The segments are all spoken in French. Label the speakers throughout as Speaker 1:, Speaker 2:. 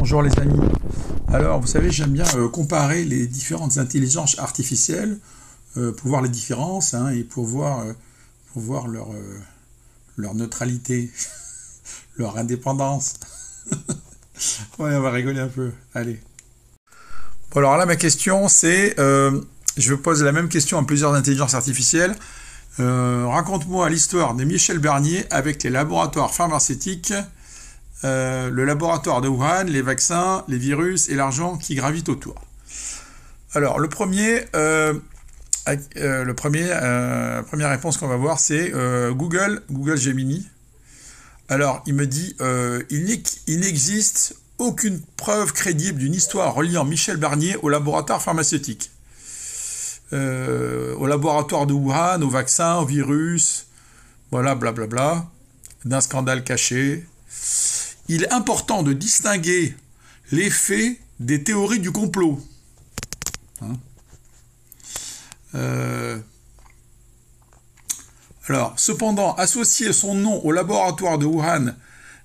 Speaker 1: Bonjour les amis. Alors, vous savez, j'aime bien comparer les différentes intelligences artificielles pour voir les différences et pour voir leur neutralité, leur indépendance. Ouais, on va rigoler un peu. Allez. Bon, alors là, ma question, c'est... je pose la même question à plusieurs intelligences artificielles. Raconte-moi l'histoire de Michel Bernier avec les laboratoires pharmaceutiques, le laboratoire de Wuhan, les vaccins, les virus et l'argent qui gravite autour. Alors, première réponse qu'on va voir, c'est Google Gemini. Alors, il me dit, il n'existe aucune preuve crédible d'une histoire reliant Michel Bernier au laboratoire pharmaceutique. Au laboratoire de Wuhan, au vaccin, au virus, voilà, blablabla, d'un scandale caché. Il est important de distinguer les faits des théories du complot. Alors, cependant, associer son nom au laboratoire de Wuhan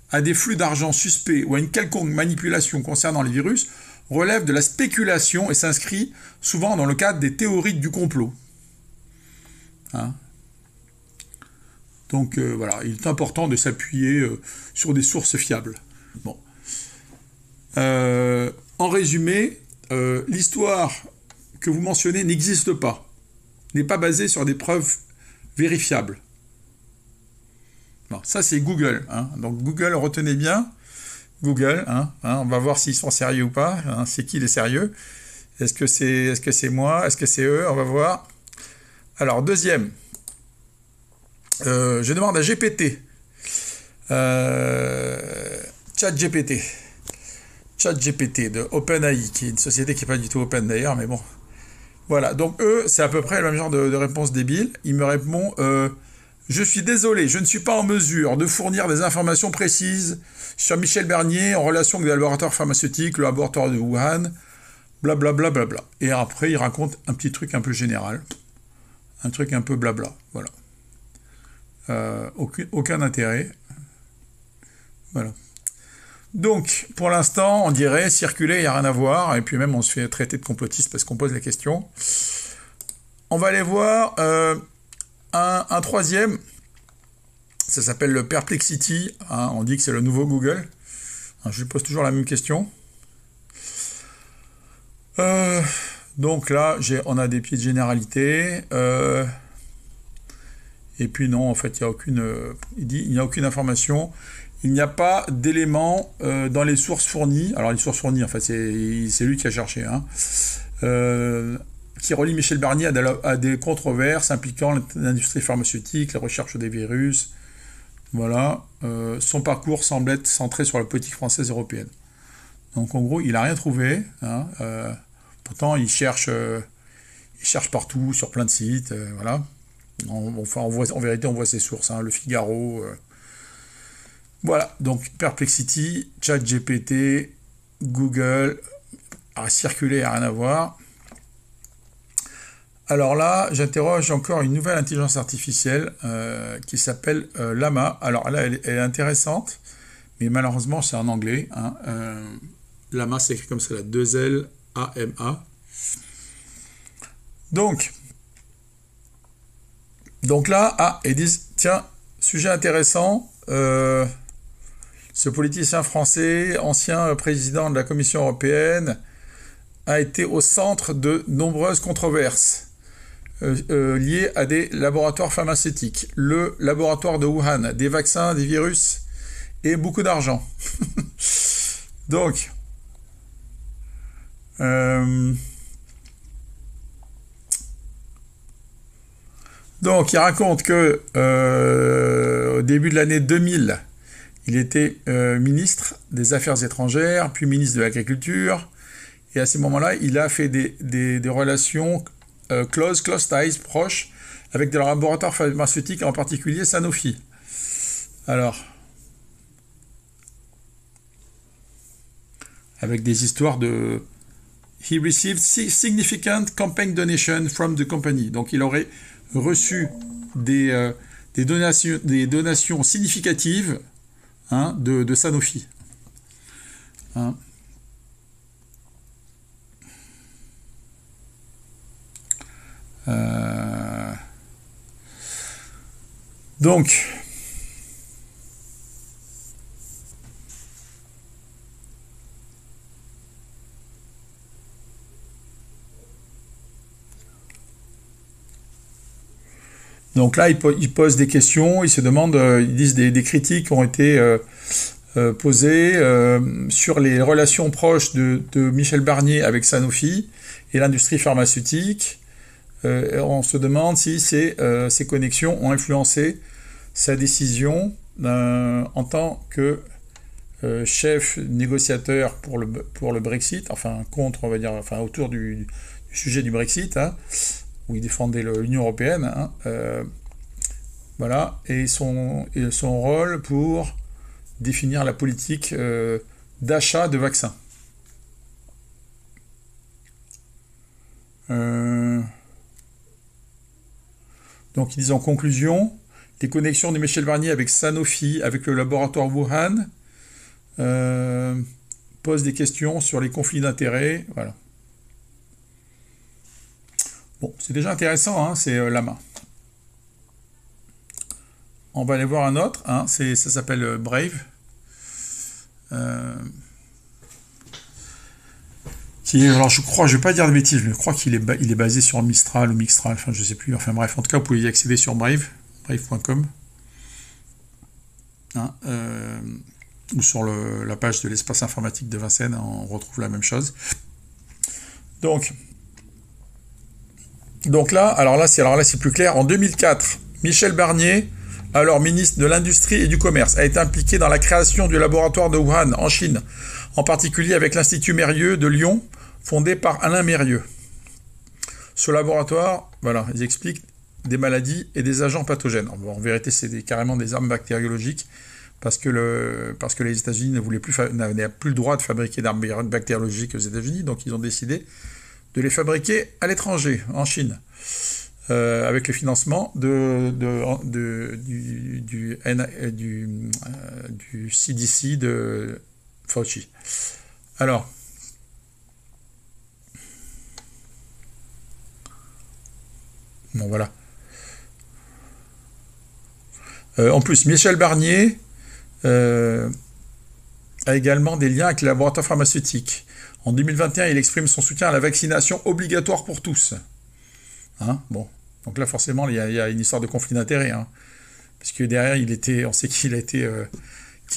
Speaker 1: à des flux d'argent suspects ou à une quelconque manipulation concernant les virus relève de la spéculation et s'inscrit souvent dans le cadre des théories du complot. Donc voilà, il est important de s'appuyer sur des sources fiables. Bon. En résumé, l'histoire que vous mentionnez n'existe pas, n'est pas basée sur des preuves vérifiables. Bon, ça c'est Google. Donc Google, retenez bien, Google, on va voir s'ils sont sérieux ou pas. C'est qui les sérieux? Est-ce que c'est moi? Est-ce que c'est eux? On va voir. Alors deuxième. Je demande à GPT, ChatGPT de OpenAI, qui est une société qui n'est pas du tout open d'ailleurs, mais bon. Voilà, donc eux, c'est à peu près le même genre de réponse débile. Il me répond, je suis désolé, je ne suis pas en mesure de fournir des informations précises sur Michel Bernier en relation avec des laboratoires pharmaceutiques, le laboratoire de Wuhan, blablabla. Bla, bla, bla. Et après, il raconte un petit truc un peu général, un truc un peu blabla, voilà. Aucun intérêt. Voilà. Donc, pour l'instant, on dirait circuler, il n'y a rien à voir, et puis même on se fait traiter de complotiste parce qu'on pose la question. On va aller voir un troisième, ça s'appelle le Perplexity, on dit que c'est le nouveau Google. Je lui pose toujours la même question. Donc là, on a des pieds de généralité. Et puis non, en fait, il dit il n'y a aucune information. Il n'y a pas d'éléments dans les sources fournies. Alors les sources fournies, en fait, c'est lui qui a cherché. Qui relie Michel Bernier à des controverses impliquant l'industrie pharmaceutique, la recherche des virus. Voilà. Son parcours semble être centré sur la politique française et européenne. Donc en gros, il n'a rien trouvé. Pourtant, il cherche partout, sur plein de sites. Voilà. En vérité, on voit ses sources, Le Figaro. Voilà, donc Perplexity, ChatGPT, Google, à circuler, à rien à voir. Alors là, j'interroge encore une nouvelle intelligence artificielle qui s'appelle Llama. Alors là, elle est intéressante, mais malheureusement, c'est en anglais. Llama, c'est écrit comme ça, 2L-A-M-A. Donc là, ils disent, tiens, sujet intéressant, ce politicien français, ancien président de la Commission européenne, a été au centre de nombreuses controverses liées à des laboratoires pharmaceutiques, le laboratoire de Wuhan, des vaccins, des virus et beaucoup d'argent. Donc, il raconte que au début de l'année 2000, il était ministre des Affaires étrangères, puis ministre de l'Agriculture, et à ce moment-là, il a fait des relations close ties, proches, avec des laboratoires pharmaceutiques, en particulier Sanofi. Alors, avec des histoires de... He received significant campaign donation from the company. Donc, il aurait reçu des donations significatives de Sanofi. Euh, donc, là, ils posent des questions, ils se demandent, ils disent des critiques ont été posées sur les relations proches de Michel Barnier avec Sanofi et l'industrie pharmaceutique. On se demande si ces connexions ont influencé sa décision en tant que chef négociateur pour le Brexit, enfin contre, on va dire, enfin autour du sujet du Brexit, hein, où il défendait l'Union européenne, hein, voilà, et son rôle pour définir la politique d'achat de vaccins. Donc ils disent en conclusion, les connexions de Michel Barnier avec Sanofi, avec le laboratoire Wuhan, posent des questions sur les conflits d'intérêts. Voilà. Bon, c'est déjà intéressant, hein, c'est Lama. On va aller voir un autre, hein, ça s'appelle Brave. Alors je crois, je vais pas dire de bêtises, mais je crois qu'il est basé sur Mistral ou Mixtral, enfin je sais plus, enfin bref, en tout cas vous pouvez y accéder sur brave.com, hein, ou sur la page de l'espace informatique de Vincennes, on retrouve la même chose. Donc là c'est plus clair. En 2004, Michel Barnier, alors ministre de l'Industrie et du Commerce, a été impliqué dans la création du laboratoire de Wuhan en Chine, en particulier avec l'Institut Mérieux de Lyon, fondé par Alain Mérieux. Ce laboratoire, voilà, ils expliquent des maladies et des agents pathogènes. En vérité, c'est carrément des armes bactériologiques, parce que les États-Unis n'avaient plus le droit de fabriquer d'armes bactériologiques aux États-Unis, donc ils ont décidé de les fabriquer à l'étranger, en Chine. Avec le financement du CDC de Fauci. Alors, bon voilà. En plus, Michel Barnier a également des liens avec les laboratoires pharmaceutiques. En 2021, il exprime son soutien à la vaccination obligatoire pour tous. Hein, bon, donc là forcément il y a une histoire de conflit d'intérêts, hein, puisque derrière on sait qu'il a été,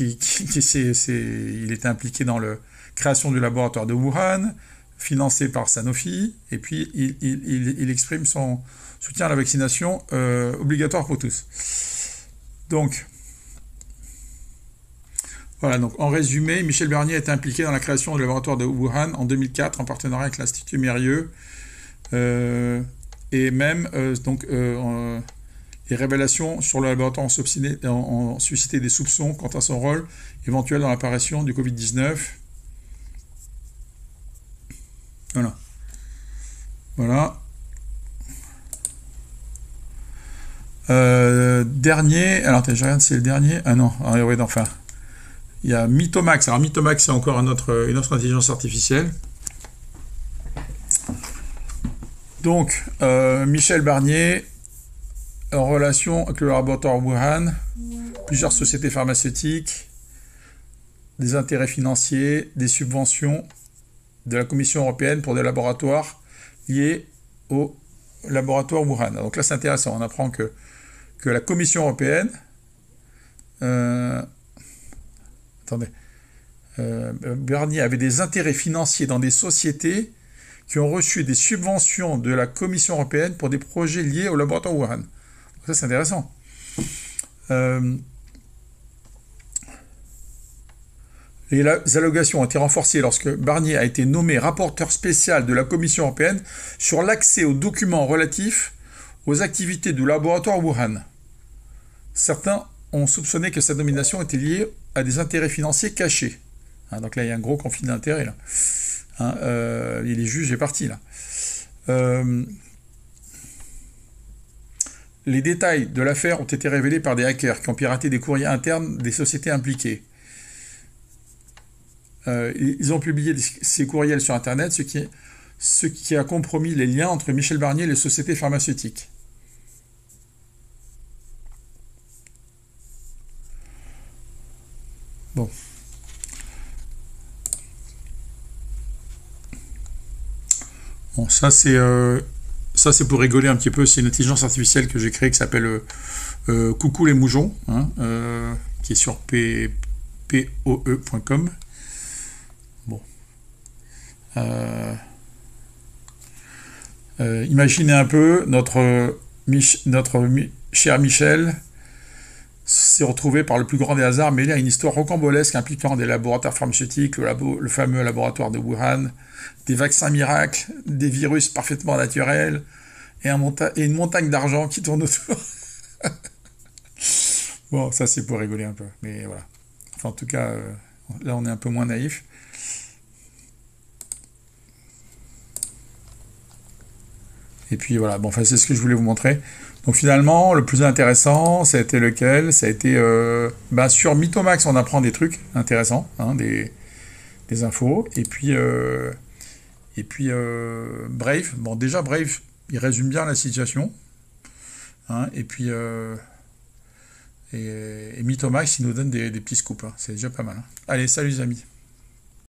Speaker 1: il était impliqué dans la création du laboratoire de Wuhan, financé par Sanofi, et puis il exprime son soutien à la vaccination obligatoire pour tous. Donc voilà, donc en résumé, Michel Barnier a été impliqué dans la création du laboratoire de Wuhan en 2004 en partenariat avec l'Institut Mérieux. Et même, les révélations sur le laboratoire ont suscité des soupçons quant à son rôle éventuel dans l'apparition du Covid-19. Voilà. Voilà. Dernier, alors je regarde si c'est le dernier. Ah non, ouais, enfin. Il y a Mythomax. Alors Mythomax, c'est encore une autre intelligence artificielle. Donc, Michel Barnier, en relation avec le laboratoire Wuhan, plusieurs sociétés pharmaceutiques, des intérêts financiers, des subventions de la Commission européenne pour des laboratoires liés au laboratoire Wuhan. Donc là, c'est intéressant. On apprend que la Commission européenne... Barnier avait des intérêts financiers dans des sociétés qui ont reçu des subventions de la Commission européenne pour des projets liés au laboratoire Wuhan. Ça, c'est intéressant. Les allégations ont été renforcées lorsque Barnier a été nommé rapporteur spécial de la Commission européenne sur l'accès aux documents relatifs aux activités du laboratoire Wuhan. Certains ont soupçonné que sa nomination était liée à des intérêts financiers cachés. Hein, donc là, il y a un gros conflit d'intérêts, là. Hein, il est juge et parti, là. Les détails de l'affaire ont été révélés par des hackers qui ont piraté des courriers internes des sociétés impliquées. Ils ont publié ces courriels sur Internet, ce ce qui a compromis les liens entre Michel Barnier et les sociétés pharmaceutiques. Bon. Bon, ça c'est pour rigoler un petit peu. C'est une intelligence artificielle que j'ai créée qui s'appelle Coucou les Moujons, hein, qui est sur poe.com. Bon. Imaginez un peu notre cher Michel s'est retrouvé par le plus grand des hasards mêlé à une histoire rocambolesque impliquant des laboratoires pharmaceutiques, le fameux laboratoire de Wuhan, des vaccins miracles, des virus parfaitement naturels et une montagne d'argent qui tourne autour. Bon, ça c'est pour rigoler un peu, mais voilà. Enfin, en tout cas, là on est un peu moins naïf. Et puis voilà, bon, enfin c'est ce que je voulais vous montrer. Donc finalement, le plus intéressant, ça a été lequel? Ça a été sur Mythomax, on apprend des trucs intéressants, hein, des infos. Et puis Brave. Bon, déjà Brave, il résume bien la situation. Hein, et Mythomax, il nous donne des petits scoops. Hein. C'est déjà pas mal. Hein. Allez, salut les amis.